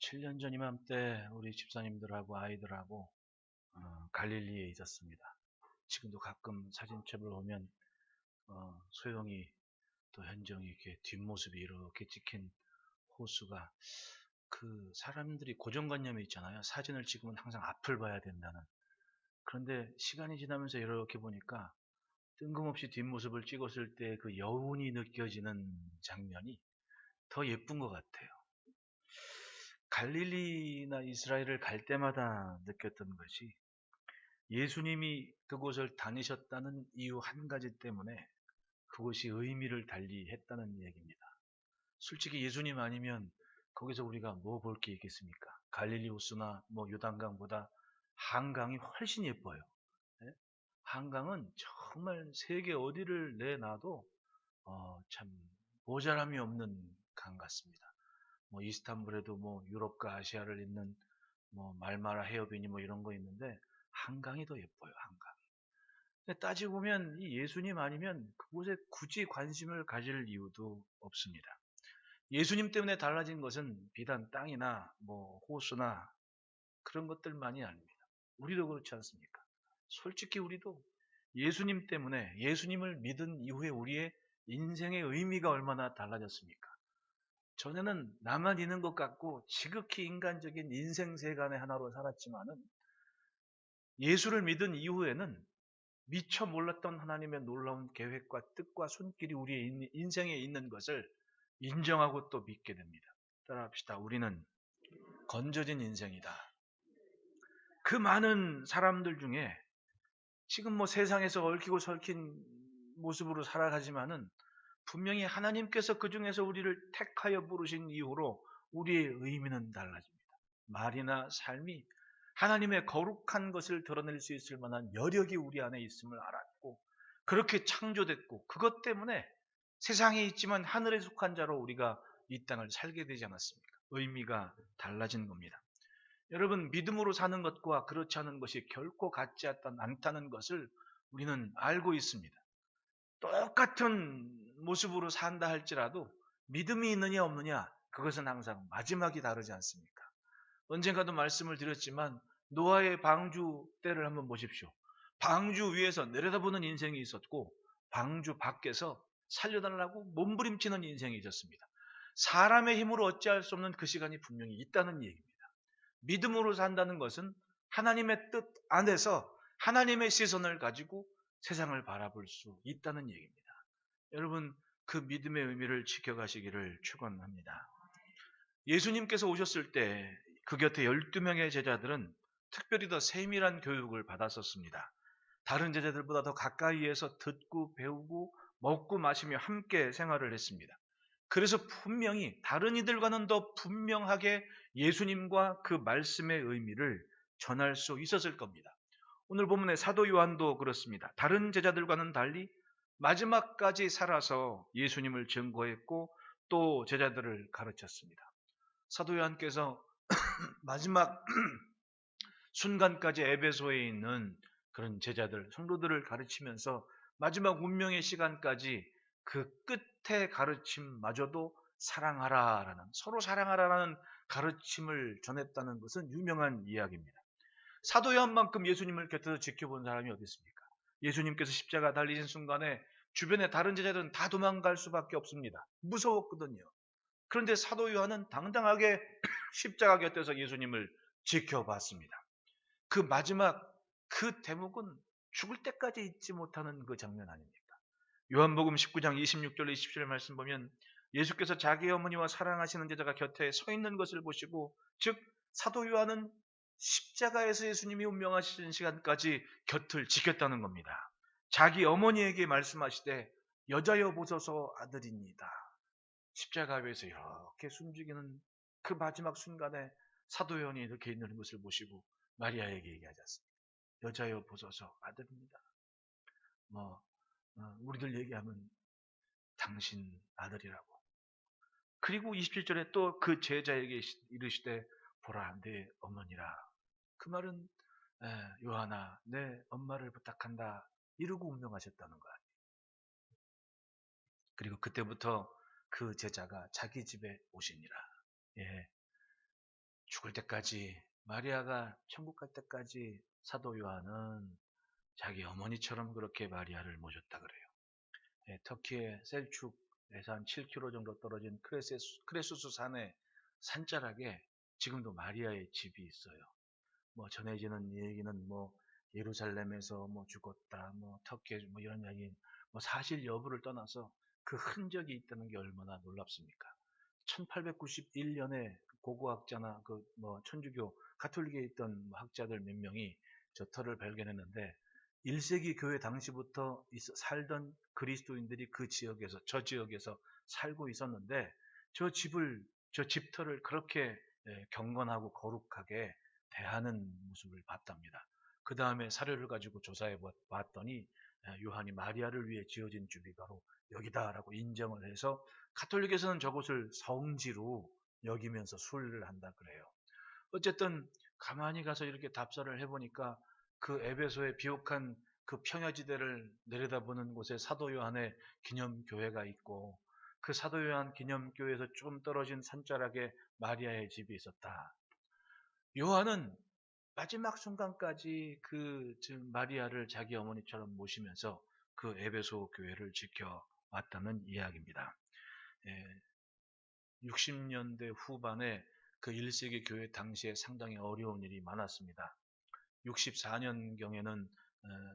7년 전 이맘때 우리 집사님들하고 아이들하고 갈릴리에 있었습니다. 지금도 가끔 사진첩을 보면 소영이 또 현정이 이렇게 뒷모습이 이렇게 찍힌 호수가, 그 사람들이 고정관념이 있잖아요. 사진을 찍으면 항상 앞을 봐야 된다는. 그런데 시간이 지나면서 이렇게 보니까 뜬금없이 뒷모습을 찍었을 때 그 여운이 느껴지는 장면이 더 예쁜 것 같아요. 갈릴리나 이스라엘을 갈 때마다 느꼈던 것이, 예수님이 그곳을 다니셨다는 이유 한 가지 때문에 그곳이 의미를 달리했다는 얘기입니다. 솔직히 예수님 아니면 거기서 우리가 뭐 볼 게 있겠습니까? 갈릴리 호수나 뭐 요단강보다 한강이 훨씬 예뻐요. 예? 한강은 정말 세계 어디를 내놔도 참 모자람이 없는 강 같습니다. 뭐 이스탄불에도 뭐 유럽과 아시아를 잇는 뭐 말마라 해협이니 뭐 이런 거 있는데, 한강이 더 예뻐요. 한강. 근데 따지고 보면 이 예수님 아니면 그곳에 굳이 관심을 가질 이유도 없습니다. 예수님 때문에 달라진 것은 비단 땅이나 뭐 호수나 그런 것들만이 아닙니다. 우리도 그렇지 않습니까? 솔직히 우리도 예수님 때문에, 예수님을 믿은 이후에 우리의 인생의 의미가 얼마나 달라졌습니까? 전에는 나만 있는 것 같고 지극히 인간적인 인생 세간의 하나로 살았지만은, 예수를 믿은 이후에는 미처 몰랐던 하나님의 놀라운 계획과 뜻과 손길이 우리의 인생에 있는 것을 인정하고 또 믿게 됩니다. 따라합시다. 우리는 건져진 인생이다. 그 많은 사람들 중에 지금 뭐 세상에서 얽히고 설킨 모습으로 살아가지만은, 분명히 하나님께서 그 중에서 우리를 택하여 부르신 이후로 우리의 의미는 달라집니다. 말이나 삶이 하나님의 거룩한 것을 드러낼 수 있을 만한 여력이 우리 안에 있음을 알았고, 그렇게 창조됐고, 그것 때문에 세상에 있지만 하늘에 속한 자로 우리가 이 땅을 살게 되지 않았습니까? 의미가 달라진 겁니다. 여러분, 믿음으로 사는 것과 그렇지 않은 것이 결코 같지 않다는 것을 우리는 알고 있습니다. 똑같은 모습으로 산다 할지라도 믿음이 있느냐 없느냐, 그것은 항상 마지막이 다르지 않습니까? 언젠가도 말씀을 드렸지만 노아의 방주 때를 한번 보십시오. 방주 위에서 내려다보는 인생이 있었고, 방주 밖에서 살려달라고 몸부림치는 인생이 있었습니다. 사람의 힘으로 어찌할 수 없는 그 시간이 분명히 있다는 얘기입니다. 믿음으로 산다는 것은 하나님의 뜻 안에서 하나님의 시선을 가지고 세상을 바라볼 수 있다는 얘기입니다. 여러분, 그 믿음의 의미를 지켜가시기를 축원합니다. 예수님께서 오셨을 때 그 곁에 12명의 제자들은 특별히 더 세밀한 교육을 받았었습니다. 다른 제자들보다 더 가까이에서 듣고 배우고 먹고 마시며 함께 생활을 했습니다. 그래서 분명히 다른 이들과는 더 분명하게 예수님과 그 말씀의 의미를 전할 수 있었을 겁니다. 오늘 본문의 사도 요한도 그렇습니다. 다른 제자들과는 달리 마지막까지 살아서 예수님을 증거했고 또 제자들을 가르쳤습니다. 사도 요한께서 마지막 순간까지 에베소에 있는 그런 제자들, 성도들을 가르치면서 마지막 운명의 시간까지 그 끝의 가르침마저도 사랑하라라는, 서로 사랑하라라는 가르침을 전했다는 것은 유명한 이야기입니다. 사도 요한만큼 예수님을 곁에서 지켜본 사람이 어디 있습니까? 예수님께서 십자가 달리신 순간에 주변의 다른 제자들은 다 도망갈 수밖에 없습니다. 무서웠거든요. 그런데 사도 요한은 당당하게 십자가 곁에서 예수님을 지켜봤습니다. 그 마지막 그 대목은 죽을 때까지 잊지 못하는 그 장면 아닙니까? 요한복음 19장 26절 27절 말씀 보면, 예수께서 자기 어머니와 사랑하시는 제자가 곁에 서 있는 것을 보시고, 즉 사도 요한은 십자가에서 예수님이 운명하시는 시간까지 곁을 지켰다는 겁니다. 자기 어머니에게 말씀하시되 여자여 보소서 아들입니다. 십자가 위에서 이렇게 숨죽이는 그 마지막 순간에 사도 요한이 이렇게 있는 것을 보시고 마리아에게 얘기하지 않습니까? 여자여 보소서 아들입니다. 우리들 얘기하면 당신 아들이라고. 그리고 27절에 또 그 제자에게 이르시되 보라 내 어머니라. 그 말은 요한아 내 엄마를 부탁한다 이러고 운명하셨다는 거야. 그리고 그때부터 그 제자가 자기 집에 오시니라. 예, 죽을 때까지, 마리아가 천국 갈 때까지 사도 요한은 자기 어머니처럼 그렇게 마리아를 모셨다 그래요. 예, 터키의 셀축에서 한 7km 정도 떨어진 크레수스 산의 산자락에 지금도 마리아의 집이 있어요. 뭐 전해지는 얘기는 뭐 예루살렘에서 뭐 죽었다, 뭐 터키에 뭐 이런 이야기, 뭐 사실 여부를 떠나서 그 흔적이 있다는 게 얼마나 놀랍습니까? 1891년에 고고학자나 그 뭐 천주교 가톨릭에 있던 학자들 몇 명이 저 터를 발견했는데 1세기 교회 당시부터 살던 그리스도인들이 그 지역에서 저 지역에서 살고 있었는데 저 집터를 그렇게 경건하고 거룩하게 대하는 모습을 봤답니다. 그 다음에 사료를 가지고 조사해 봤더니 요한이 마리아를 위해 지어진 집이 바로 여기다라고 인정을 해서 가톨릭에서는 저곳을 성지로 여기면서 순례를 한다 그래요. 어쨌든 가만히 가서 이렇게 답사를 해보니까 그 에베소의 비옥한 그 평야지대를 내려다보는 곳에 사도 요한의 기념교회가 있고 그 사도 요한 기념교회에서 좀 떨어진 산자락에 마리아의 집이 있었다. 요한은 마지막 순간까지 마리아를 자기 어머니처럼 모시면서 그 에베소 교회를 지켜왔다는 이야기입니다. 60년대 후반에 그 1세기 교회 당시에 상당히 어려운 일이 많았습니다. 64년경에는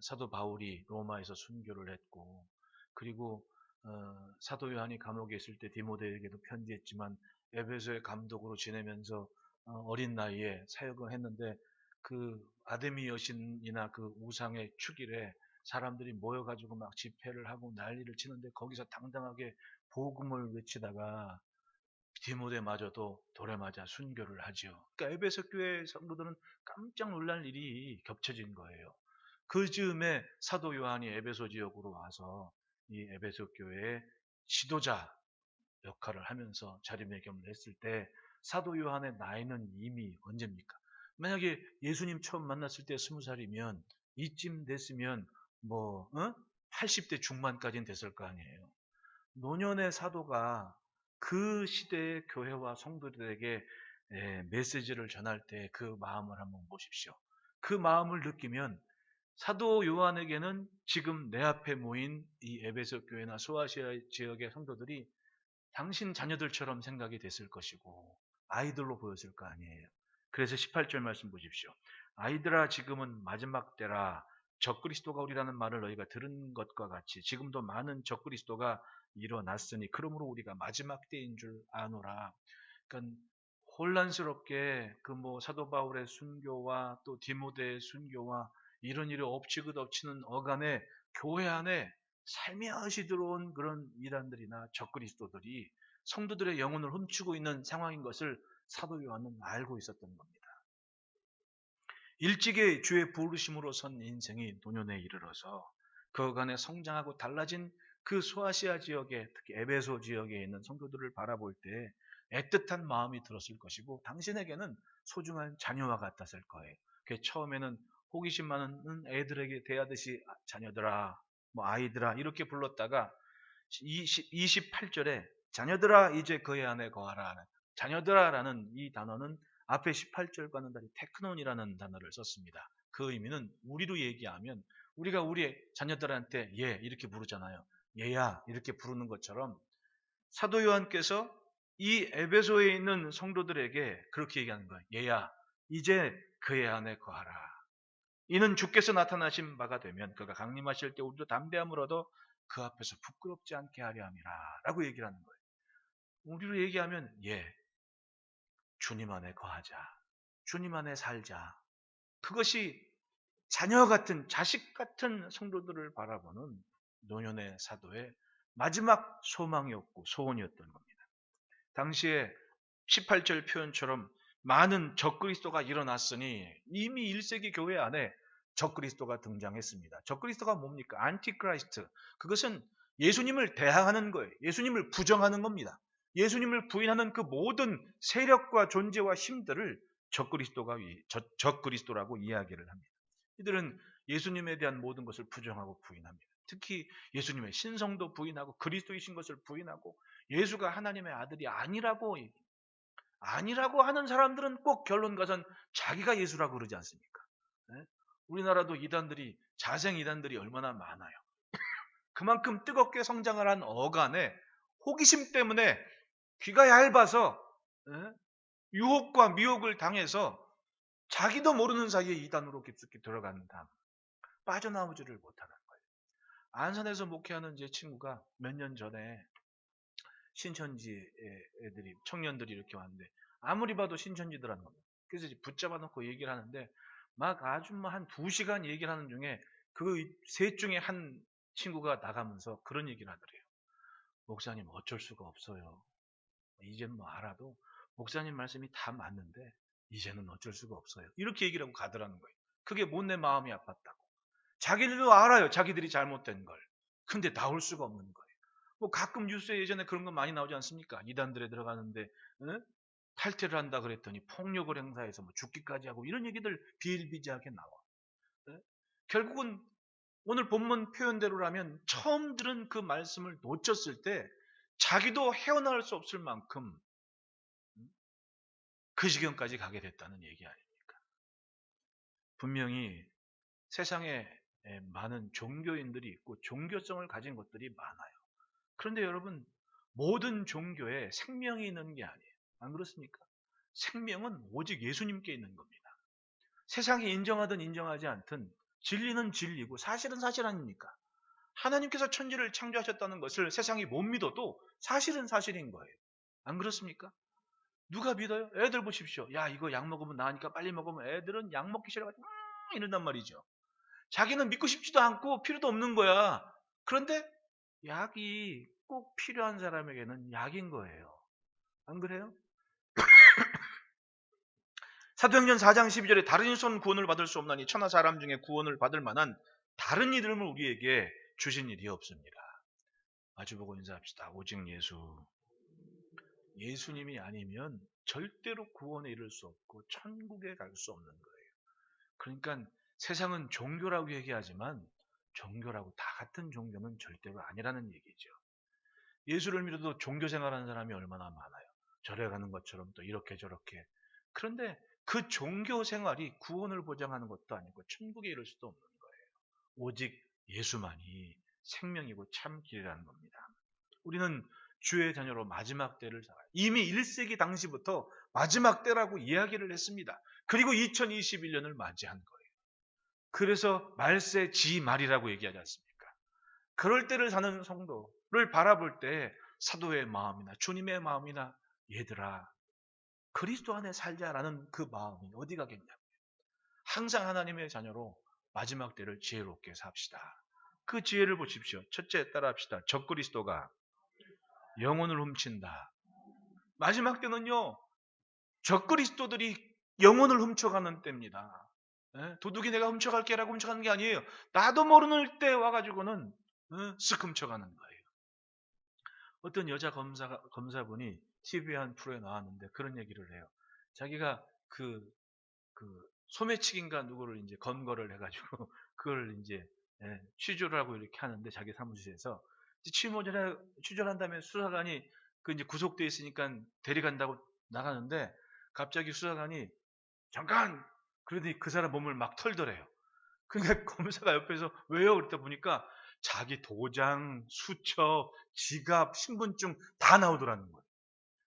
사도 바울이 로마에서 순교를 했고, 그리고 사도 요한이 감옥에 있을 때 디모데에게도 편지했지만 에베소의 감독으로 지내면서 어린 나이에 사역을 했는데 그 아데미 여신이나 그 우상의 축일에 사람들이 모여가지고 막 집회를 하고 난리를 치는데 거기서 당당하게 복음을 외치다가 디모데마저도 돌에 맞아 순교를 하지요. 그러니까 에베소 교회 성도들은 깜짝 놀랄 일이 겹쳐진 거예요. 그 즈음에 사도 요한이 에베소 지역으로 와서 이 에베소 교회의 지도자 역할을 하면서 자리매김을 했을 때 사도 요한의 나이는 이미 언제입니까? 만약에 예수님 처음 만났을 때 20살이면 이쯤 됐으면 80대 중반까지는 됐을 거 아니에요. 노년의 사도가 그 시대의 교회와 성도들에게 메시지를 전할 때 그 마음을 한번 보십시오. 그 마음을 느끼면 사도 요한에게는 지금 내 앞에 모인 이 에베소 교회나 소아시아 지역의 성도들이 당신 자녀들처럼 생각이 됐을 것이고 아이들로 보였을 거 아니에요. 그래서 18절 말씀 보십시오. 아이들아 지금은 마지막 때라 적그리스도가 오리라는 말을 너희가 들은 것과 같이 지금도 많은 적그리스도가 일어났으니 그러므로 우리가 마지막 때인 줄 아노라. 그러니까 혼란스럽게 사도 바울의 순교와 또 디모데의 순교와 이런 일이 엎치고 덮치는 어간에 교회 안에 살며시 들어온 그런 이단들이나 적그리스도들이 성도들의 영혼을 훔치고 있는 상황인 것을 사도 요한은 알고 있었던 겁니다. 일찍이 주의 부르심으로 선 인생이 노년에 이르러서 그 어간에 성장하고 달라진 그 소아시아 지역에 특히 에베소 지역에 있는 성도들을 바라볼 때 애틋한 마음이 들었을 것이고 당신에게는 소중한 자녀와 같았을 거예요. 처음에는 호기심 많은 애들에게 대하듯이 자녀들아, 아이들아 이렇게 불렀다가 28절에 자녀들아 이제 그의 안에 거하라. 자녀들아라는 이 단어는 앞에 18절과는 달리 테크논이라는 단어를 썼습니다. 그 의미는 우리로 얘기하면 우리가 우리 자녀들한테 얘 이렇게 부르잖아요. 얘야 이렇게 부르는 것처럼 사도 요한께서 이 에베소에 있는 성도들에게 그렇게 얘기하는 거예요. 얘야 이제 그의 안에 거하라. 이는 주께서 나타나신 바가 되면 그가 강림하실 때 우리도 담대함을 얻어 그 앞에서 부끄럽지 않게 하려 함이라 라고 얘기를 하는 거예요. 우리로 얘기하면 주님 안에 거하자. 주님 안에 살자. 그것이 자녀 같은 자식 같은 성도들을 바라보는 노년의 사도의 마지막 소망이었고 소원이었던 겁니다. 당시에 18절 표현처럼 많은 적그리스도가 일어났으니 이미 1세기 교회 안에 적그리스도가 등장했습니다. 적그리스도가 뭡니까? 안티크라이스트. 그것은 예수님을 대항하는 거예요. 예수님을 부정하는 겁니다. 예수님을 부인하는 그 모든 세력과 존재와 힘들을 적그리스도라고 이야기를 합니다. 이들은 예수님에 대한 모든 것을 부정하고 부인합니다. 특히 예수님의 신성도 부인하고 그리스도이신 것을 부인하고 예수가 하나님의 아들이 아니라고 아니라고 하는 사람들은 꼭 결론 가선 자기가 예수라고 그러지 않습니까? 예? 우리나라도 이단들이, 자생 이단들이 얼마나 많아요. 그만큼 뜨겁게 성장을 한 어간에 호기심 때문에 귀가 얇아서 예? 유혹과 미혹을 당해서 자기도 모르는 사이에 이단으로 깊숙이 들어가는 다음 빠져나오지를 못하는 거예요. 안산에서 목회하는 제 친구가 몇 년 전에 신천지 애들이, 청년들이 이렇게 왔는데 아무리 봐도 신천지더라는 겁니다. 그래서 이제 붙잡아 놓고 얘기를 하는데 막 아주 한 2시간 얘기를 하는 중에 그 셋 중에 한 친구가 나가면서 그런 얘기를 하더래요. 목사님 어쩔 수가 없어요. 이젠 뭐 알아도 목사님 말씀이 다 맞는데 이제는 어쩔 수가 없어요. 이렇게 얘기를 하고 가더라는 거예요. 그게 못내 마음이 아팠다고. 자기들도 알아요. 자기들이 잘못된 걸. 근데 나올 수가 없는 거예요. 뭐 가끔 뉴스에 예전에 그런 거 많이 나오지 않습니까? 이단들에 들어가는데 탈퇴를 한다 그랬더니 폭력을 행사해서 뭐 죽기까지 하고 이런 얘기들 비일비재하게 나와. 예? 결국은 오늘 본문 표현대로라면 처음 들은 그 말씀을 놓쳤을 때 자기도 헤어나올 수 없을 만큼 그 지경까지 가게 됐다는 얘기 아닙니까? 분명히 세상에 많은 종교인들이 있고 종교성을 가진 것들이 많아요. 그런데 여러분, 모든 종교에 생명이 있는 게 아니에요. 안 그렇습니까? 생명은 오직 예수님께 있는 겁니다. 세상이 인정하든 인정하지 않든 진리는 진리고 사실은 사실 아닙니까? 하나님께서 천지를 창조하셨다는 것을 세상이 못 믿어도 사실은 사실인 거예요. 안 그렇습니까? 누가 믿어요? 애들 보십시오. 야, 이거 약 먹으면 나으니까 빨리 먹으면 애들은 약 먹기 싫어가지고 이런단 말이죠. 자기는 믿고 싶지도 않고 필요도 없는 거야. 그런데 약이 꼭 필요한 사람에게는 약인 거예요. 안 그래요? 사도행전 4장 12절에 다른 일손 구원을 받을 수 없나니 천하 사람 중에 구원을 받을 만한 다른 이름을 우리에게 주신 일이 없습니다. 마주보고 인사합시다. 오직 예수. 예수님이 아니면 절대로 구원에 이를 수 없고 천국에 갈 수 없는 거예요. 그러니까 세상은 종교라고 얘기하지만 종교라고 다 같은 종교는 절대로 아니라는 얘기죠. 예수를 믿어도 종교 생활하는 사람이 얼마나 많아요. 절에 가는 것처럼 또 이렇게 저렇게. 그런데 그 종교 생활이 구원을 보장하는 것도 아니고 천국에 이를 수도 없는 거예요. 오직 예수만이 생명이고 참 길이라는 겁니다. 우리는 주의 자녀로 마지막 때를 살아요. 이미 1세기 당시부터 마지막 때라고 이야기를 했습니다. 그리고 2021년을 맞이한 거예요. 그래서 말세 지말이라고 얘기하지 않습니까? 그럴 때를 사는 성도를 바라볼 때 사도의 마음이나 주님의 마음이나 얘들아 그리스도 안에 살자라는 그 마음이 어디 가겠냐고요. 항상 하나님의 자녀로 마지막 때를 지혜롭게 삽시다. 그 지혜를 보십시오. 첫째 따라합시다. 적그리스도가 영혼을 훔친다. 마지막 때는요. 적그리스도들이 영혼을 훔쳐가는 때입니다. 도둑이 내가 훔쳐갈게라고 훔쳐가는 게 아니에요. 나도 모르는 때 와가지고는 쓱 훔쳐가는 거예요. 어떤 여자 검사분이 TV의 한 프로에 나왔는데 그런 얘기를 해요. 자기가 그 소매치기인가 누구를 이제 검거를 해가지고 그걸 이제 취조를 하고 이렇게 하는데 자기 사무실에서 취조를 한 다음에 수사관이 그 이제 구속돼 있으니까 데려간다고 나가는데 갑자기 수사관이 잠깐 그러더니 그 사람 몸을 막 털더래요. 그러니까 검사가 옆에서 왜요? 그랬다 보니까 자기 도장, 수첩, 지갑, 신분증 다 나오더라는 거예요.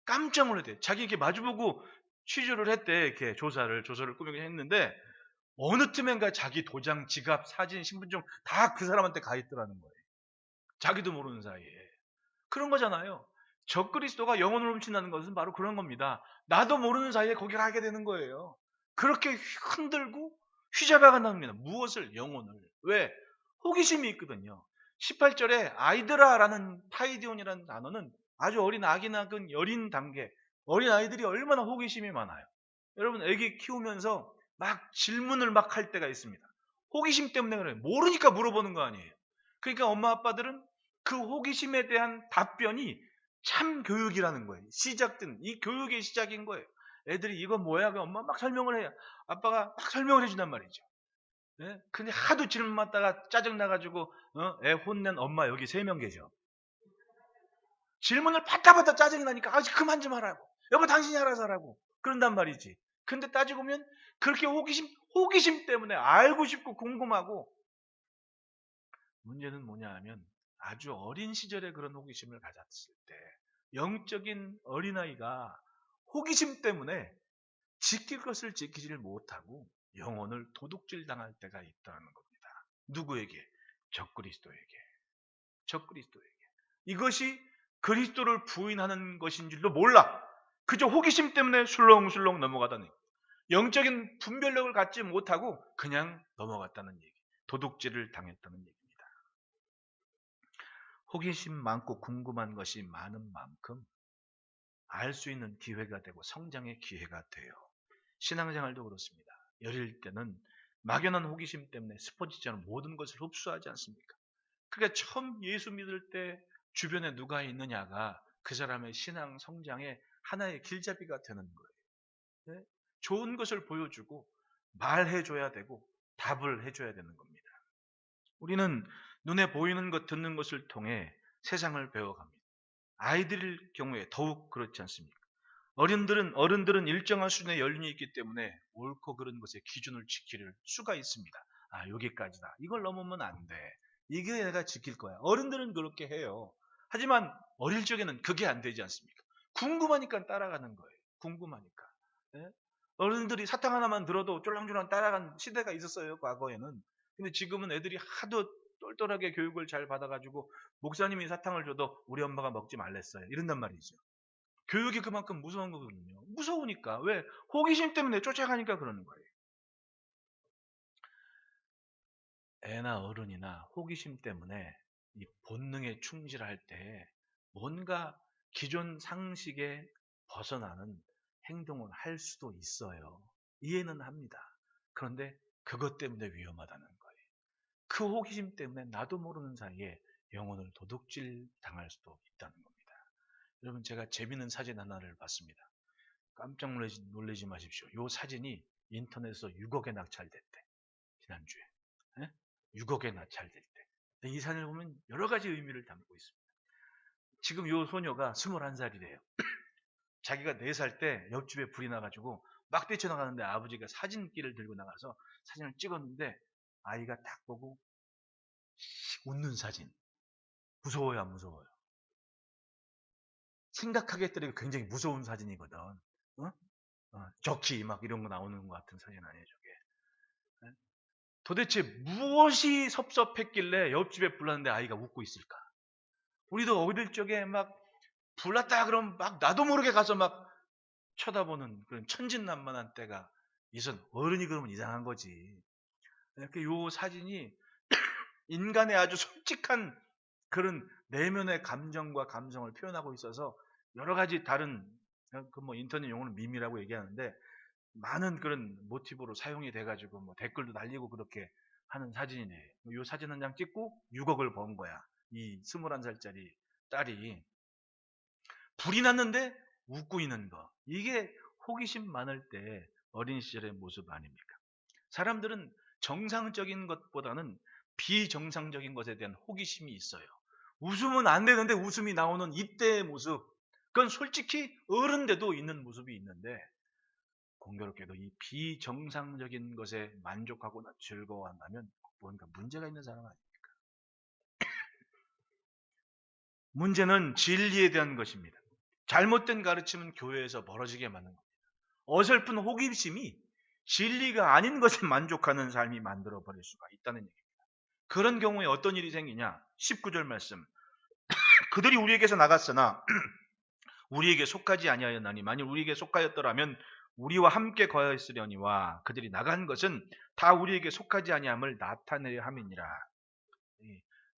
깜짝 놀랐대요. 자기 이렇게 마주보고 취조를 했대. 이렇게 조사를 꾸미게 했는데 어느 틈엔가 자기 도장, 지갑, 사진, 신분증 다 그 사람한테 가 있더라는 거예요. 자기도 모르는 사이에. 그런 거잖아요. 적그리스도가 영혼을 훔친다는 것은 바로 그런 겁니다. 나도 모르는 사이에 거기 가게 되는 거예요. 그렇게 흔들고 휘잡아간답니다. 무엇을? 영혼을. 왜? 호기심이 있거든요. 18절에 아이드라라는 파이디온이라는 단어는 아주 어린 아기 낳은 여린 단계, 어린 아이들이 얼마나 호기심이 많아요. 여러분 애기 키우면서 막 질문을 막 할 때가 있습니다. 호기심 때문에 그래요. 모르니까 물어보는 거 아니에요. 그러니까 엄마 아빠들은 그 호기심에 대한 답변이 참 교육이라는 거예요. 시작된 이 교육의 시작인 거예요. 애들이 이거 뭐야? 그 엄마 막 설명을 해요. 아빠가 막 설명을 해준단 말이죠. 예? 근데 하도 질문받다가 짜증나가지고 애 혼낸 엄마 여기 3명 계죠. 질문을 받다 짜증이 나니까 그만 좀 하라고. 여보 당신이 알아서 하라고. 그런단 말이지. 근데 따지고 보면 그렇게 호기심 때문에 알고 싶고 궁금하고, 문제는 뭐냐 하면 아주 어린 시절에 그런 호기심을 가졌을 때 영적인 어린아이가 호기심 때문에 지킬 것을 지키지를 못하고 영혼을 도둑질 당할 때가 있다는 겁니다. 누구에게? 적그리스도에게. 적그리스도에게. 이것이 그리스도를 부인하는 것인 줄도 몰라. 그저 호기심 때문에 술렁술렁 넘어가다니. 영적인 분별력을 갖지 못하고 그냥 넘어갔다는 얘기. 도둑질을 당했다는 얘기입니다. 호기심 많고 궁금한 것이 많은 만큼 알 수 있는 기회가 되고 성장의 기회가 돼요. 신앙생활도 그렇습니다. 어릴 때는 막연한 호기심 때문에 스포츠처럼 모든 것을 흡수하지 않습니까? 그러니까 처음 예수 믿을 때 주변에 누가 있느냐가 그 사람의 신앙 성장의 하나의 길잡이가 되는 거예요. 네? 좋은 것을 보여주고 말해줘야 되고 답을 해줘야 되는 겁니다. 우리는 눈에 보이는 것, 듣는 것을 통해 세상을 배워갑니다. 아이들 경우에 더욱 그렇지 않습니까? 어른들은 일정한 수준의 연륜이 있기 때문에 옳고 그른 것의 기준을 지킬 수가 있습니다. 아, 여기까지다. 이걸 넘으면 안 돼. 이게 내가 지킬 거야. 어른들은 그렇게 해요. 하지만 어릴 적에는 그게 안 되지 않습니까? 궁금하니까 따라가는 거예요. 궁금하니까. 예? 어른들이 사탕 하나만 들어도 쫄랑쫄랑 따라간 시대가 있었어요, 과거에는. 근데 지금은 애들이 하도 똘똘하게 교육을 잘 받아가지고 목사님이 사탕을 줘도 우리 엄마가 먹지 말랬어요. 이런단 말이죠. 교육이 그만큼 무서운 거거든요. 무서우니까. 왜? 호기심 때문에 쫓아가니까 그러는 거예요. 애나 어른이나 호기심 때문에 이 본능에 충실할 때 뭔가 기존 상식에 벗어나는 행동을 할 수도 있어요. 이해는 합니다. 그런데 그것 때문에 위험하다는 거예요. 그 호기심 때문에 나도 모르는 사이에 영혼을 도둑질 당할 수도 있다는 겁니다. 여러분, 제가 재밌는 사진 하나를 봤습니다. 깜짝 놀라지 마십시오. 이 사진이 인터넷에서 6억에 낙찰됐대. 지난주에. 예? 6억에 낙찰될 때. 이 사진을 보면 여러 가지 의미를 담고 있습니다. 지금 이 소녀가 21살이래요. 자기가 4살 때 옆집에 불이 나가지고 막 뛰쳐나가는데 아버지가 사진기를 들고 나가서 사진을 찍었는데 아이가 딱 보고 웃는 사진. 무서워요, 안 무서워요? 생각하겠더니 굉장히 무서운 사진이거든. 어? 적기 막 이런 거 나오는 것 같은 사진 아니에요, 저게. 예? 도대체 무엇이 섭섭했길래 옆집에 불났는데 아이가 웃고 있을까? 우리도 어릴 적에 막 불났다 그러면 막 나도 모르게 가서 막 쳐다보는 그런 천진난만한 때가 있었. 어른이 그러면 이상한 거지. 이렇게 요 사진이 인간의 아주 솔직한 그런 내면의 감정과 감성을 표현하고 있어서 여러 가지 다른 그 뭐 인터넷 용어는 밈이라고 얘기하는데 많은 그런 모티브로 사용이 돼가지고 뭐 댓글도 달리고 그렇게 하는 사진이네. 요 사진 한 장 찍고 6억을 번 거야. 이 21살짜리 딸이 불이 났는데 웃고 있는 거. 이게 호기심 많을 때 어린 시절의 모습 아닙니까? 사람들은 정상적인 것보다는 비정상적인 것에 대한 호기심이 있어요. 웃으면 안 되는데 웃음이 나오는 이때의 모습. 그건 솔직히 어른데도 있는 모습이 있는데 공교롭게도 이 비정상적인 것에 만족하거나 즐거워한다면 뭔가 문제가 있는 사람 아니에요. 문제는 진리에 대한 것입니다. 잘못된 가르침은 교회에서 멀어지게 만든 겁니다. 어설픈 호기심이 진리가 아닌 것에 만족하는 삶이 만들어 버릴 수가 있다는 얘기입니다. 그런 경우에 어떤 일이 생기냐? 19절 말씀. 그들이 우리에게서 나갔으나 우리에게 속하지 아니하였나니 만일 우리에게 속하였더라면 우리와 함께 거하였으려니와 그들이 나간 것은 다 우리에게 속하지 아니함을 나타내려 함이니라.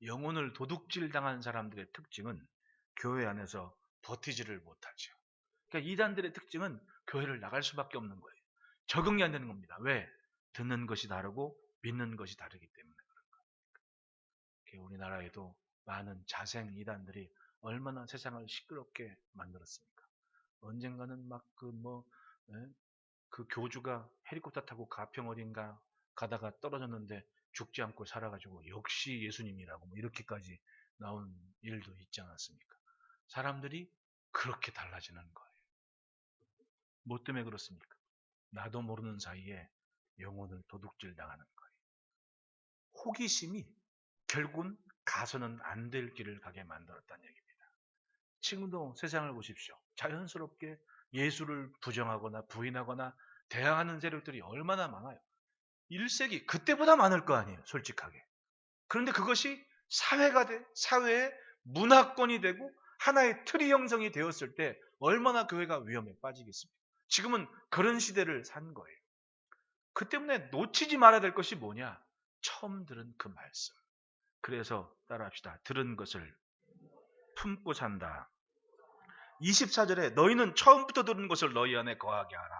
영혼을 도둑질 당한 사람들의 특징은 교회 안에서 버티지를 못하죠. 그러니까 이단들의 특징은 교회를 나갈 수밖에 없는 거예요. 적응이 안 되는 겁니다. 왜? 듣는 것이 다르고 믿는 것이 다르기 때문에 그런 거예요. 우리나라에도 많은 자생 이단들이 얼마나 세상을 시끄럽게 만들었습니까? 언젠가는 막 그 교주가 헬리콥터 타고 가평 어딘가 가다가 떨어졌는데 죽지 않고 살아가지고 역시 예수님이라고 뭐 이렇게까지 나온 일도 있지 않았습니까? 사람들이 그렇게 달라지는 거예요. 뭐 때문에 그렇습니까? 나도 모르는 사이에 영혼을 도둑질 당하는 거예요. 호기심이 결국은 가서는 안 될 길을 가게 만들었다는 얘기입니다. 지금도 세상을 보십시오. 자연스럽게 예수를 부정하거나 부인하거나 대항하는 세력들이 얼마나 많아요. 1세기 그때보다 많을 거 아니에요. 솔직하게. 그런데 그것이 사회가 사회의 문화권이 되고 하나의 틀이 형성이 되었을 때 얼마나 교회가 위험에 빠지겠습니까? 지금은 그런 시대를 산 거예요. 그 때문에 놓치지 말아야 될 것이 뭐냐? 처음 들은 그 말씀. 그래서 따라합시다. 들은 것을 품고 산다. 24절에 너희는 처음부터 들은 것을 너희 안에 거하게 하라.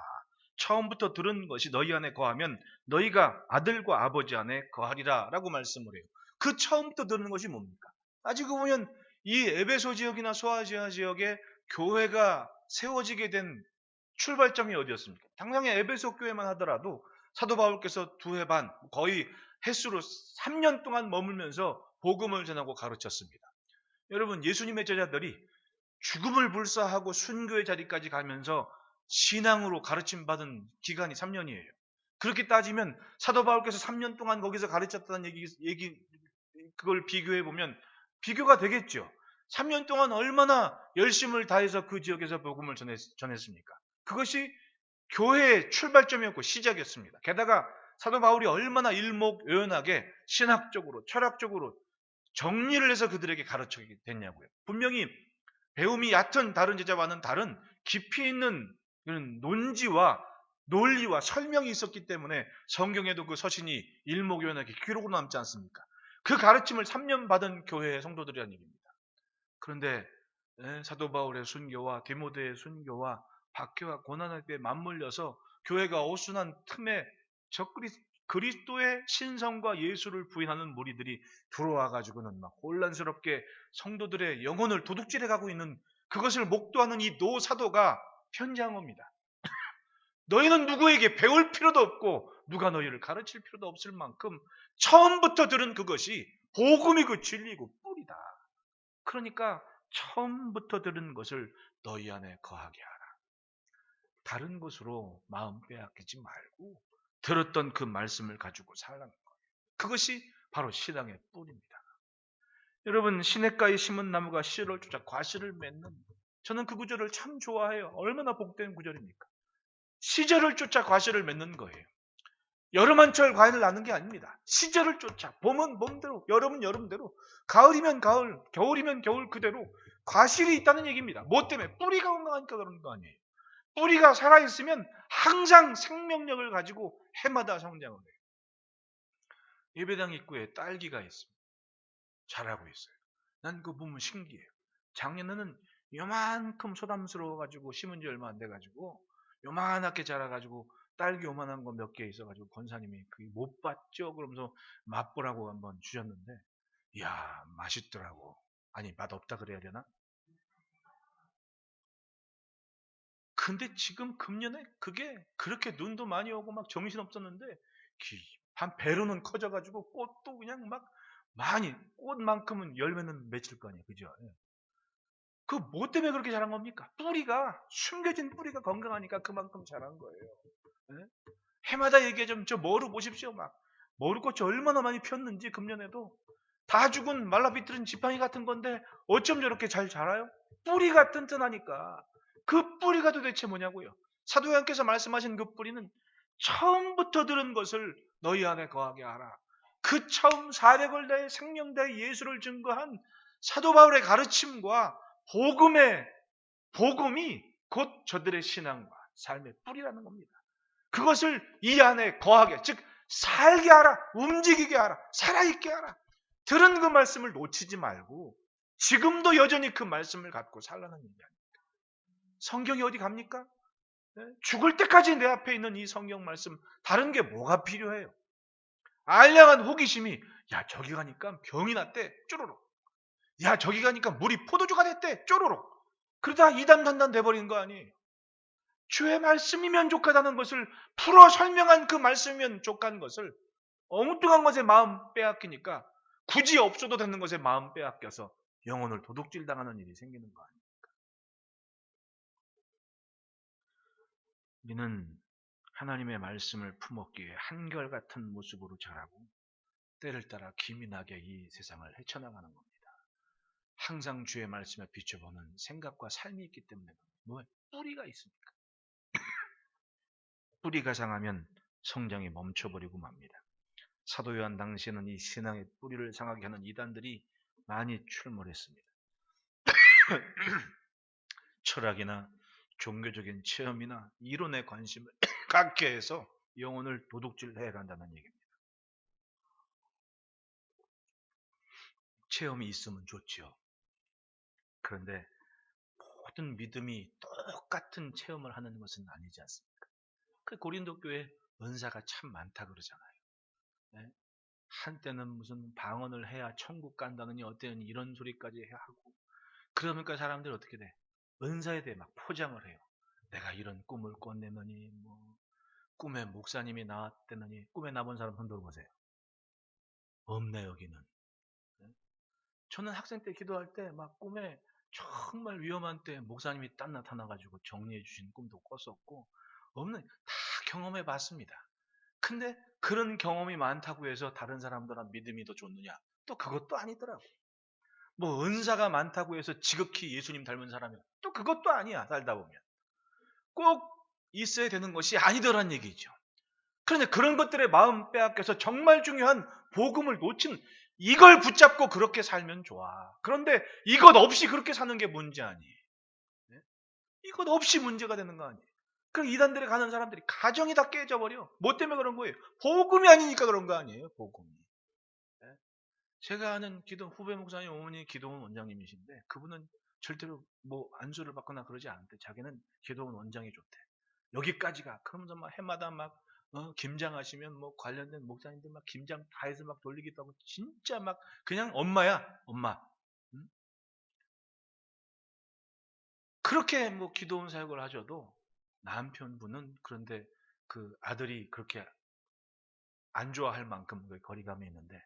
처음부터 들은 것이 너희 안에 거하면 너희가 아들과 아버지 안에 거하리라 라고 말씀을 해요. 그 처음부터 들은 것이 뭡니까? 따지고 보면 이 에베소 지역이나 소아시아 지역에 교회가 세워지게 된 출발점이 어디였습니까? 당장에 에베소 교회만 하더라도 사도 바울께서 2해 반, 거의 횟수로 3년 동안 머물면서 복음을 전하고 가르쳤습니다. 여러분, 예수님의 제자들이 죽음을 불사하고 순교의 자리까지 가면서 신앙으로 가르침 받은 기간이 3년이에요. 그렇게 따지면 사도 바울께서 3년 동안 거기서 가르쳤다는 얘기 그걸 비교해 보면 비교가 되겠죠. 3년 동안 얼마나 열심을 다해서 그 지역에서 복음을 전했습니까? 그것이 교회의 출발점이었고 시작이었습니다. 게다가 사도 바울이 얼마나 일목요연하게 신학적으로 철학적으로 정리를 해서 그들에게 가르치게 됐냐고요. 분명히 배움이 얕은 다른 제자와는 다른 깊이 있는 그런 논지와 논리와 설명이 있었기 때문에 성경에도 그 서신이 일목요연하게 기록으로 남지 않습니까? 그 가르침을 3년 받은 교회의 성도들이라는 얘기입니다. 그런데 사도 바울의 순교와 디모데의 순교와 박해와 고난할 때 맞물려서 교회가 어수선한 틈에 그리스도의 신성과 예수를 부인하는 무리들이 들어와 가지고는 막 혼란스럽게 성도들의 영혼을 도둑질해 가고 있는 그것을 목도하는 이 노사도가 편지한 겁니다. 너희는 누구에게 배울 필요도 없고 누가 너희를 가르칠 필요도 없을 만큼 처음부터 들은 그것이 복음이 그 진리고 뿌리다. 그러니까 처음부터 들은 것을 너희 안에 거하게 하라. 다른 것으로 마음 빼앗기지 말고 들었던 그 말씀을 가지고 살라는 거예요. 그것이 바로 신앙의 뿌리입니다. 여러분, 시냇가에 심은 나무가 씨를 쫓아 과실을 맺는, 저는 그 구절을 참 좋아해요. 얼마나 복된 구절입니까? 시절을 쫓아 과실을 맺는 거예요. 여름 한철 과일을 낳는 게 아닙니다. 시절을 쫓아 봄은 봄대로, 여름은 여름대로, 가을이면 가을, 겨울이면 겨울 그대로 과실이 있다는 얘기입니다. 뭐 때문에? 뿌리가 건강하니까 그런 거 아니에요. 뿌리가 살아있으면 항상 생명력을 가지고 해마다 성장을 해요. 예배당 입구에 딸기가 있습니다. 자라고 있어요. 난 그거 보면 신기해요. 작년에는 요만큼 소담스러워가지고 심은 지 얼마 안 돼가지고 요만하게 자라가지고 딸기 요만한 거 몇 개 있어가지고 권사님이 그게 못 봤죠? 그러면서 맛보라고 한번 주셨는데 이야 맛있더라고. 아니 맛없다 그래야 되나? 근데 지금 금년에 그게 그렇게 눈도 많이 오고 막 정신없었는데 한 배로는 커져가지고 꽃도 그냥 막 많이 꽃만큼은 열매는 맺힐 거 아니에요. 그죠? 그 뭐 때문에 그렇게 자란 겁니까? 뿌리가 숨겨진 뿌리가 건강하니까 그만큼 자란 거예요. 예? 해마다 얘기하자면 저 머루 보십시오. 막 머루꽃이 얼마나 많이 폈는지 금년에도 다 죽은 말라비틀은 지팡이 같은 건데 어쩜 저렇게 잘 자라요? 뿌리가 튼튼하니까. 그 뿌리가 도대체 뭐냐고요? 사도 요한께서 말씀하신 그 뿌리는 처음부터 들은 것을 너희 안에 거하게 하라. 그 처음 사력을 다해 생명 다해 예수를 증거한 사도 바울의 가르침과 복음이 곧 저들의 신앙과 삶의 뿌리라는 겁니다. 그것을 이 안에 거하게, 즉 살게 하라, 움직이게 하라, 살아있게 하라. 들은 그 말씀을 놓치지 말고 지금도 여전히 그 말씀을 갖고 살라는 얘기입니다. 성경이 어디 갑니까? 죽을 때까지 내 앞에 있는 이 성경 말씀 다른 게 뭐가 필요해요? 알량한 호기심이 야 저기 가니까 병이 났대 쪼로록, 야 저기 가니까 물이 포도주가 됐대 쪼로록, 그러다 이단단단 돼버리는 거 아니에요. 주의 말씀이면 족하다는 것을 풀어 설명한 그 말씀이면 족한 것을 엉뚱한 것에 마음 빼앗기니까 굳이 없어도 되는 것에 마음 빼앗겨서 영혼을 도둑질 당하는 일이 생기는 거 아니에요. 우리는 하나님의 말씀을 품었기에 한결같은 모습으로 자라고 때를 따라 기민하게 이 세상을 헤쳐나가는 겁니다. 항상 주의 말씀에 비춰보는 생각과 삶이 있기 때문에 뭐 뿌리가 있습니까? 뿌리가 상하면 성장이 멈춰버리고 맙니다. 사도 요한 당시에는 이 신앙의 뿌리를 상하게 하는 이단들이 많이 출몰했습니다. 철학이나 종교적인 체험이나 이론에 관심을 갖게 해서 영혼을 도둑질해 간다는 얘기입니다. 체험이 있으면 좋지요. 그런데 모든 믿음이 똑같은 체험을 하는 것은 아니지 않습니까? 그 고린도 교회 은사가 참 많다 그러잖아요. 네? 한때는 무슨 방언을 해야 천국 간다느니 어때는 이런 소리까지 해야 하고, 그러니까 사람들이 어떻게 돼? 은사에 대해 막 포장을 해요. 내가 이런 꿈을 꿔내느니 뭐 꿈에 목사님이 나왔다느니. 꿈에 나본 사람 손 들어보세요. 없네 여기는. 네? 저는 학생 때 기도할 때 막 꿈에 정말 위험한 때 목사님이 딱 나타나가지고 정리해 주신 꿈도 꿨었고, 없는 다 경험해 봤습니다. 근데 그런 경험이 많다고 해서 다른 사람들은 믿음이 더 좋느냐? 또 그것도 아니더라고. 뭐 은사가 많다고 해서 지극히 예수님 닮은 사람이 또 그것도 아니야. 살다 보면 꼭 있어야 되는 것이 아니더란 얘기죠. 그런데 그런 것들의 마음 빼앗겨서 정말 중요한 복음을 놓친, 이걸 붙잡고 그렇게 살면 좋아. 그런데 이것 없이 그렇게 사는 게 문제 아니에요. 네? 이것 없이 문제가 되는 거 아니에요. 그럼 이단들에 가는 사람들이 가정이 다 깨져버려. 뭐 때문에 그런 거예요? 복음이 아니니까 그런 거 아니에요. 복음이. 네? 제가 아는 기도 후배 목사님 어머니 기도원 원장님이신데, 그분은 절대로 뭐 안수를 받거나 그러지 않대. 자기는 기도원 원장이 좋대. 여기까지가. 그러면서 막 해마다 막 김장하시면 뭐 관련된 목사님들 막 김장 다 해서 막 돌리기도 하고, 진짜 막 그냥 엄마야 엄마. 응? 그렇게 뭐 기도원 사역을 하셔도 남편분은, 그런데 그 아들이 그렇게 안 좋아할 만큼 그 거리감이 있는데,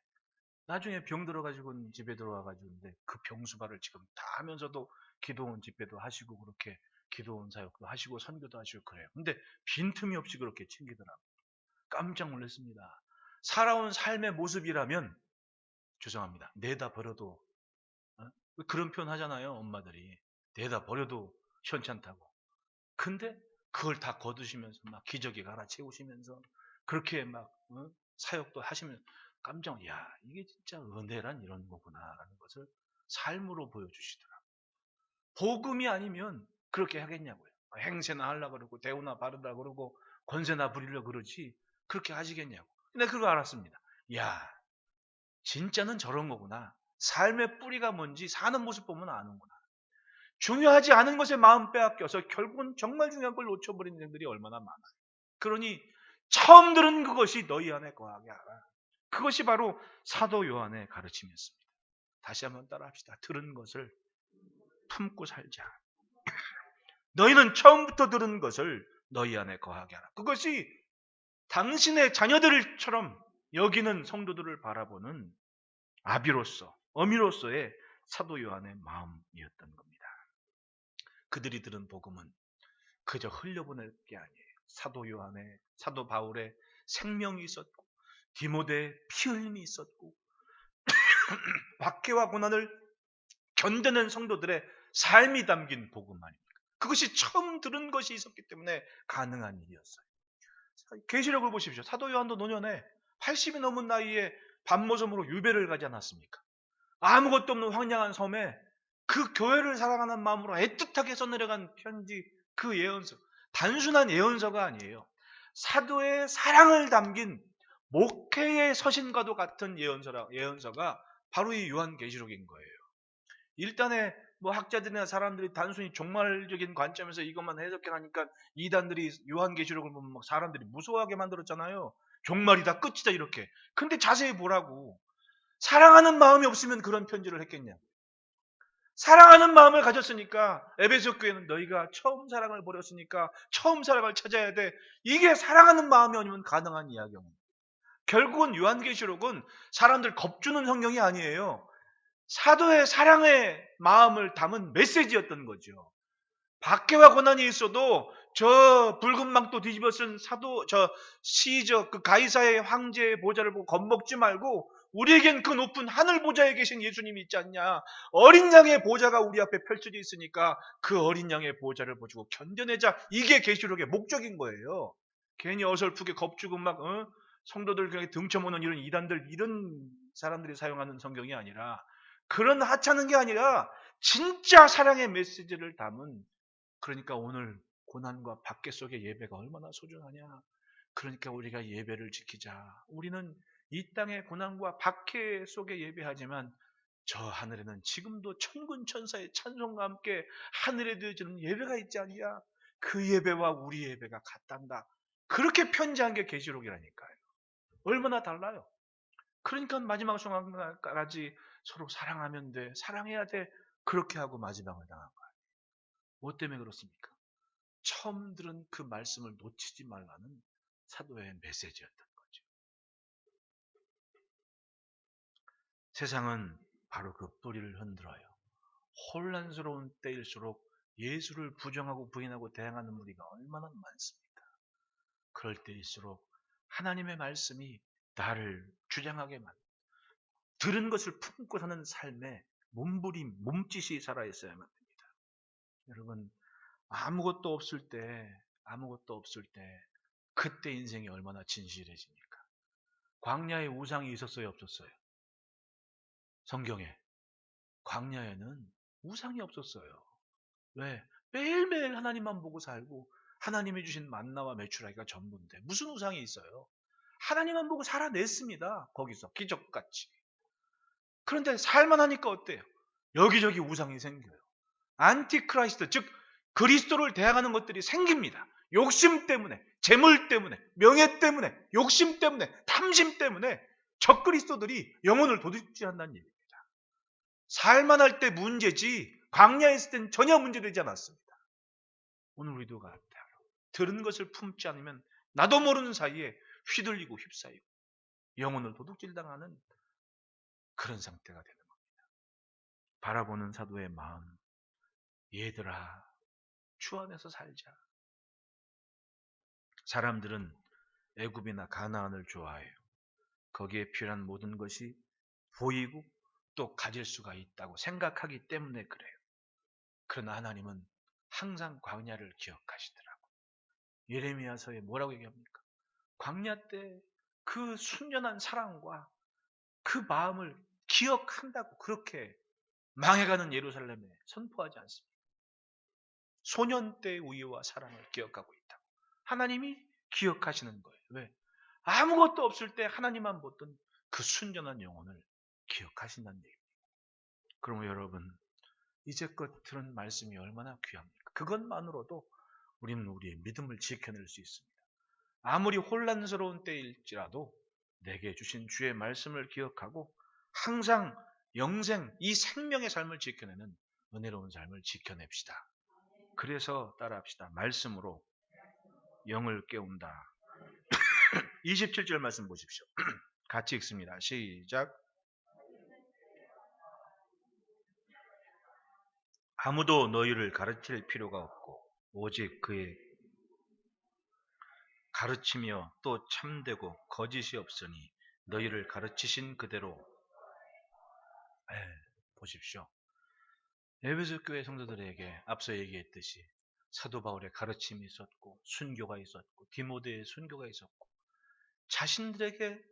나중에 병 들어가지고 집에 들어와가지고 근데 그 병수발을 지금 다 하면서도 기도원 집회도 하시고 그렇게 기도원 사역도 하시고 선교도 하시고 그래요. 근데 빈틈이 없이 그렇게 챙기더라고요. 깜짝 놀랐습니다. 살아온 삶의 모습이라면, 죄송합니다, 내다 버려도, 어? 그런 표현 하잖아요 엄마들이. 내다 버려도 현찮다고. 근데 그걸 다 거두시면서 막 기저귀 갈아채우시면서 그렇게 막 사역도 하시면 깜짝, 야 이게 진짜 은혜란 이런 거구나라는 것을 삶으로 보여주시더라고요. 복음이 아니면 그렇게 하겠냐고요. 행세나 하려고 그러고 대우나 바르다 그러고 권세나 부리려 그러지 그렇게 하시겠냐고. 근데 그걸 알았습니다. 야 진짜는 저런 거구나. 삶의 뿌리가 뭔지 사는 모습 보면 아는구나. 중요하지 않은 것에 마음 빼앗겨서 결국은 정말 중요한 걸 놓쳐버리는 일들이 얼마나 많아요. 그러니 처음 들은 그것이 너희 안에 거하게 하라. 그것이 바로 사도 요한의 가르침이었습니다. 다시 한번 따라합시다. 들은 것을 품고 살자. 너희는 처음부터 들은 것을 너희 안에 거하게 하라. 그것이 당신의 자녀들처럼 여기는 성도들을 바라보는 아비로서, 어미로서의 사도 요한의 마음이었던 겁니다. 그들이 들은 복음은 그저 흘려보낼 게 아니에요. 사도 요한의, 사도 바울의 생명이 있었고, 디모데의 피 흘림이 있었고, 박해와 고난을 견뎌낸 성도들의 삶이 담긴 복음 아닙니까? 그것이 처음 들은 것이 있었기 때문에 가능한 일이었어요. 계시록을 보십시오. 사도 요한도 노년에 80이 넘은 나이에 밤모섬으로 유배를 가지 않았습니까? 아무것도 없는 황량한 섬에 그 교회를 사랑하는 마음으로 애틋하게 써내려간 편지, 그 예언서, 단순한 예언서가 아니에요. 사도의 사랑을 담긴 목회의 서신과도 같은 예언서가 바로 이 요한계시록인 거예요. 일단에 뭐 학자들이나 사람들이 단순히 종말적인 관점에서 이것만 해석하니까 이단들이 요한계시록을 보면 막 사람들이 무서워하게 만들었잖아요. 종말이다, 끝이다 이렇게. 근데 자세히 보라고. 사랑하는 마음이 없으면 그런 편지를 했겠냐. 사랑하는 마음을 가졌으니까, 에베소 교회는 너희가 처음 사랑을 버렸으니까 처음 사랑을 찾아야 돼. 이게 사랑하는 마음이 아니면 가능한 이야기입니다. 결국은 요한계시록은 사람들 겁주는 성경이 아니에요. 사도의 사랑의 마음을 담은 메시지였던 거죠. 박해와 고난이 있어도 저 붉은 망토 뒤집어 쓴 사도 저 시저 그 가이사의 황제의 보좌를 보고 겁먹지 말고 우리에겐 그 높은 하늘 보좌에 계신 예수님이 있지 않냐. 어린 양의 보좌가 우리 앞에 펼쳐져 있으니까 그 어린 양의 보좌를 보시고 견뎌내자. 이게 계시록의 목적인 거예요. 괜히 어설프게 겁주고 막 성도들 그냥 등쳐모는 이런 이단들 이런 사람들이 사용하는 성경이 아니라 그런 하찮은 게 아니라 진짜 사랑의 메시지를 담은 그러니까 오늘 고난과 박해 속의 예배가 얼마나 소중하냐. 그러니까 우리가 예배를 지키자. 우리는 이 땅의 고난과 박해 속에 예배하지만 저 하늘에는 지금도 천군 천사의 찬송과 함께 하늘에 되어지는 예배가 있지 않냐. 그 예배와 우리 예배가 같단다. 그렇게 편지한 게 계시록이라니까요. 얼마나 달라요. 그러니까 마지막 순간까지 서로 사랑하면 돼. 사랑해야 돼. 그렇게 하고 마지막을 당한 거예요. 뭐 때문에 그렇습니까? 처음 들은 그 말씀을 놓치지 말라는 사도의 메시지였던 거죠. 세상은 바로 그 뿌리를 흔들어요. 혼란스러운 때일수록 예수를 부정하고 부인하고 대항하는 무리가 얼마나 많습니까? 그럴 때일수록 하나님의 말씀이 나를 주장하게 들은 것을 품고 사는 삶에 몸부림, 몸짓이 살아있어야만 됩니다. 여러분, 아무것도 없을 때 그때 인생이 얼마나 진실해집니까? 광야에 우상이 있었어요, 없었어요? 성경에 광야에는 우상이 없었어요. 왜? 매일매일 하나님만 보고 살고 하나님이 주신 만나와 메추라기가 전부인데 무슨 우상이 있어요? 하나님만 보고 살아냈습니다. 거기서 기적같이. 그런데 살만하니까 어때요? 여기저기 우상이 생겨요. 안티크라이스트, 즉 그리스도를 대항하는 것들이 생깁니다. 욕심 때문에, 재물 때문에, 명예 때문에, 욕심 때문에, 탐심 때문에 적그리스도들이 영혼을 도둑질한다는 얘기입니다. 살만할 때 문제지 광야에 있을 땐 전혀 문제되지 않았습니다. 오늘 우리도 같아요. 들은 것을 품지 않으면 나도 모르는 사이에 휘둘리고 휩싸이고 영혼을 도둑질당하는 그런 상태가 되는 겁니다. 바라보는 사도의 마음, 얘들아 주 안에서 살자. 사람들은 애굽이나 가나안을 좋아해요. 거기에 필요한 모든 것이 보이고 또 가질 수가 있다고 생각하기 때문에 그래요. 그러나 하나님은 항상 광야를 기억하시더라고요. 예레미야서에 뭐라고 얘기합니까? 광야 때 그 순전한 사랑과 그 마음을 기억한다고 그렇게 망해가는 예루살렘에 선포하지 않습니까? 소년 때의 우애와 사랑을 기억하고 있다고. 하나님이 기억하시는 거예요. 왜? 아무것도 없을 때 하나님만 보던 그 순전한 영혼을 기억하신다는 얘기입니다. 그러면 여러분, 이제껏 들은 말씀이 얼마나 귀합니까? 그것만으로도 우리는 우리의 믿음을 지켜낼 수 있습니다. 아무리 혼란스러운 때일지라도 내게 주신 주의 말씀을 기억하고 항상 영생, 이 생명의 삶을 지켜내는 은혜로운 삶을 지켜냅시다. 그래서 따라합시다. 말씀으로 영을 깨운다. 27절 말씀 보십시오. 같이 읽습니다. 시작. 아무도 너희를 가르칠 필요가 없고 오직 그의 가르치며 또 참되고 거짓이 없으니 너희를 가르치신 그대로 보십시오. 에베소 교회 성도들에게 앞서 얘기했듯이 사도 바울의 가르침이 있었고 순교가 있었고 디모데의 순교가 있었고 자신들에게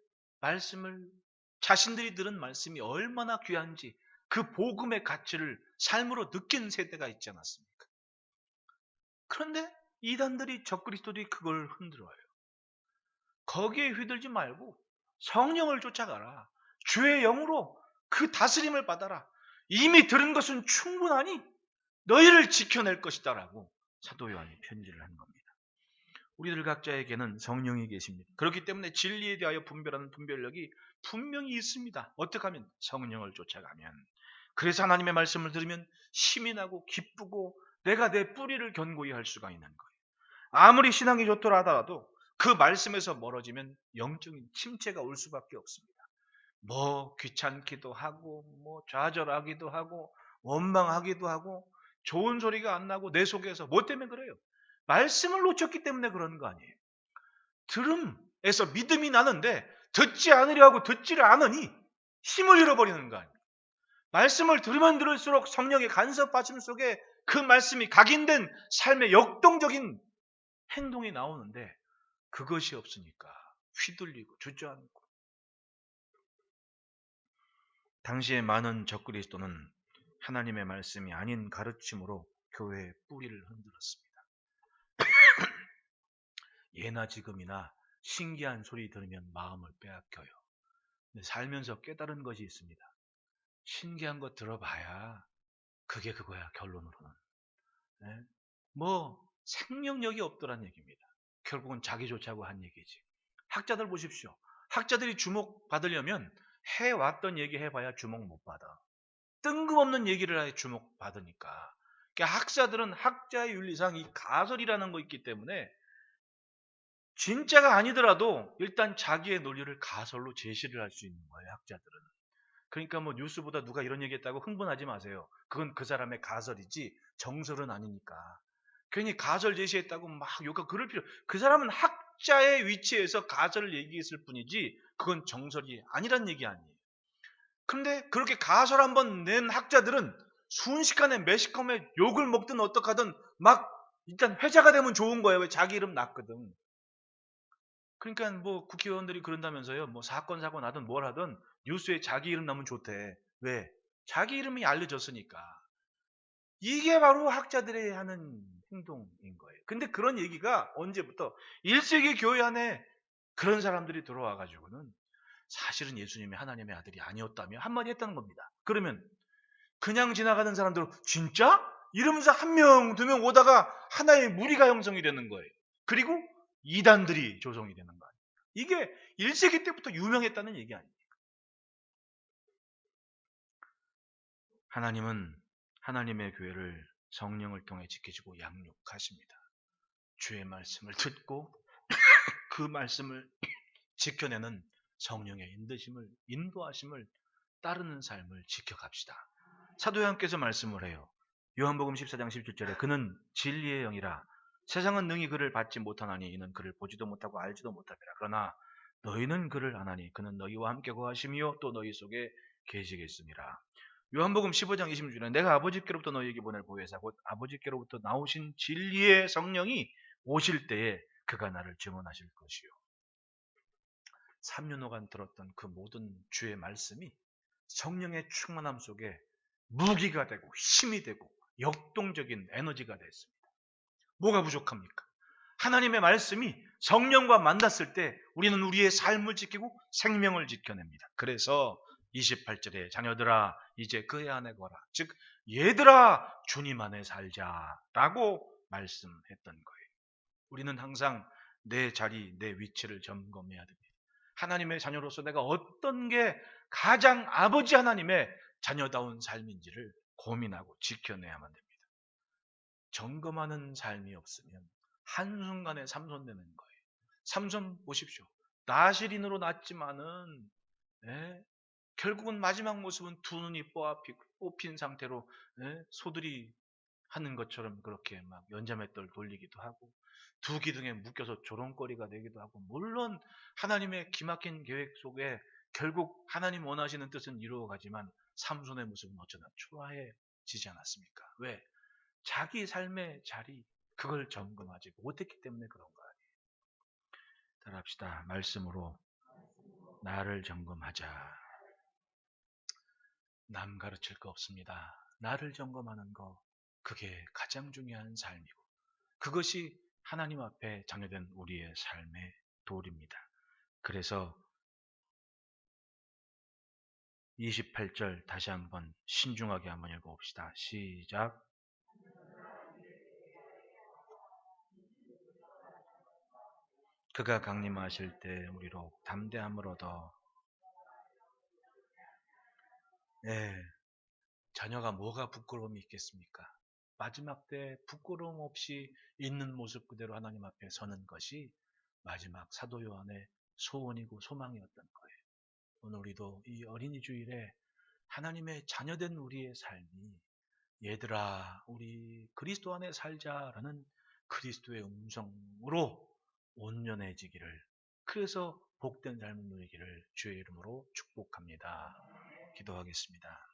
자신들이 들은 말씀이 얼마나 귀한지 그 복음의 가치를 삶으로 느낀 세대가 있지 않았습니까? 그런데 이단들이 적그리스도들이 그걸 흔들어요. 거기에 휘둘지 말고 성령을 쫓아가라. 주의 영으로 그 다스림을 받아라. 이미 들은 것은 충분하니 너희를 지켜낼 것이다 라고 사도 요한이 편지를 한 겁니다. 우리들 각자에게는 성령이 계십니다. 그렇기 때문에 진리에 대하여 분별하는 분별력이 분명히 있습니다. 어떻게 하면? 성령을 쫓아가면. 그래서 하나님의 말씀을 들으면 힘이 나고 기쁘고 내가 내 뿌리를 견고히 할 수가 있는 거예요. 아무리 신앙이 좋더라 하더라도 그 말씀에서 멀어지면 영적인 침체가 올 수밖에 없습니다. 뭐 귀찮기도 하고 뭐 좌절하기도 하고 원망하기도 하고 좋은 소리가 안 나고 내 속에서 뭐 때문에 그래요? 말씀을 놓쳤기 때문에 그런 거 아니에요. 들음에서 믿음이 나는데 듣지 않으려 하고 듣지를 않으니 힘을 잃어버리는 거 아니에요. 말씀을 들으면 들을수록 성령의 간섭하심 속에 그 말씀이 각인된 삶의 역동적인 행동이 나오는데 그것이 없으니까 휘둘리고 주저앉고. 당시에 많은 적그리스도는 하나님의 말씀이 아닌 가르침으로 교회의 뿌리를 흔들었습니다. 예나 지금이나 신기한 소리 들으면 마음을 빼앗겨요. 근데 살면서 깨달은 것이 있습니다. 신기한 거 들어봐야 그게 그거야, 결론으로는. 네? 뭐 생명력이 없더란 얘기입니다. 결국은 자기 좋자고 한 얘기지. 학자들 보십시오. 학자들이 주목받으려면 해왔던 얘기 해봐야 주목 못 받아. 뜬금없는 얘기를 해 주목받으니까. 그러니까 학자들은 학자의 윤리상 이 가설이라는 거 있기 때문에 진짜가 아니더라도 일단 자기의 논리를 가설로 제시를 할 수 있는 거예요, 학자들은. 그러니까 뭐 뉴스보다 누가 이런 얘기했다고 흥분하지 마세요. 그건 그 사람의 가설이지 정설은 아니니까. 괜히 가설 제시했다고 막 욕하고 그럴 필요. 그 사람은 학자의 위치에서 가설을 얘기했을 뿐이지 그건 정설이 아니란 얘기 아니에요. 근데 그렇게 가설 한번 낸 학자들은 순식간에 매시컴에 욕을 먹든 어떡하든 막 일단 회자가 되면 좋은 거예요. 왜? 자기 이름 났거든. 그러니까 뭐 국회의원들이 그런다면서요. 뭐 사건 사고 나든 뭘 하든 뉴스에 자기 이름 나면 좋대. 왜? 자기 이름이 알려졌으니까. 이게 바로 학자들이 하는 행동인 거예요. 근데 그런 얘기가 언제부터 1세기 교회 안에 그런 사람들이 들어와 가지고는 사실은 예수님이 하나님의 아들이 아니었다며 한마디 했다는 겁니다. 그러면 그냥 지나가는 사람들은 진짜? 이러면서 한 명, 두 명 오다가 하나의 무리가 형성이 되는 거예요. 그리고 이단들이 조성이 되는 거예요. 이게 1세기 때부터 유명했다는 얘기 아니에요. 하나님은 하나님의 교회를 성령을 통해 지키시고 양육하십니다. 주의 말씀을 듣고 그 말씀을 지켜내는 성령의 인도하심을 따르는 삶을 지켜갑시다. 사도 요한께서 말씀을 해요. 요한복음 14장 17절에 그는 진리의 영이라 세상은 능히 그를 받지 못하나니 이는 그를 보지도 못하고 알지도 못하리라. 그러나 너희는 그를 아나니 그는 너희와 함께 거하시며 또 너희 속에 계시겠습니다. 요한복음 15장 26절에 내가 아버지께로부터 너희에게 보낼 보혜사 곧 아버지께로부터 나오신 진리의 성령이 오실 때에 그가 나를 증언하실 것이요. 3년호간 들었던 그 모든 주의 말씀이 성령의 충만함 속에 무기가 되고 힘이 되고 역동적인 에너지가 됐습니다. 뭐가 부족합니까? 하나님의 말씀이 성령과 만났을 때 우리는 우리의 삶을 지키고 생명을 지켜냅니다. 그래서 28절에 자녀들아 이제 그의 안에 거라. 즉 얘들아 주님 안에 살자라고 말씀했던 거예요. 우리는 항상 내 자리, 내 위치를 점검해야 됩니다. 하나님의 자녀로서 내가 어떤 게 가장 아버지 하나님의 자녀다운 삶인지를 고민하고 지켜내야만 됩니다. 점검하는 삶이 없으면 한순간에 삼손되는 거예요. 삼손 보십시오. 나시린으로 났지만은 결국은 마지막 모습은 두 눈이 뽑힌 상태로 소들이 하는 것처럼 그렇게 막 연자맷돌 돌리기도 하고 두 기둥에 묶여서 조롱거리가 되기도 하고 물론 하나님의 기막힌 계획 속에 결국 하나님 원하시는 뜻은 이루어가지만 삼손의 모습은 어쩌나 초라해지지 않았습니까? 왜? 자기 삶의 자리 그걸 점검하지 못했기 때문에 그런 거예요. 따라합시다. 말씀으로 나를 점검하자. 남 가르칠 거 없습니다. 나를 점검하는 거 그게 가장 중요한 삶이고 그것이 하나님 앞에 장려된 우리의 삶의 도리입니다. 그래서 28절 다시 한번 신중하게 한번 읽어봅시다. 시작. 그가 강림하실 때 우리로 담대함을 얻어 자녀가 뭐가 부끄러움이 있겠습니까? 마지막 때 부끄러움 없이 있는 모습 그대로 하나님 앞에 서는 것이 마지막 사도 요한의 소원이고 소망이었던 거예요. 오늘 우리도 이 어린이 주일에 하나님의 자녀된 우리의 삶이 얘들아, 우리 그리스도 안에 살자라는 그리스도의 음성으로 온전해지기를, 그래서 복된 삶을 누리기를 주의 이름으로 축복합니다. 기도하겠습니다.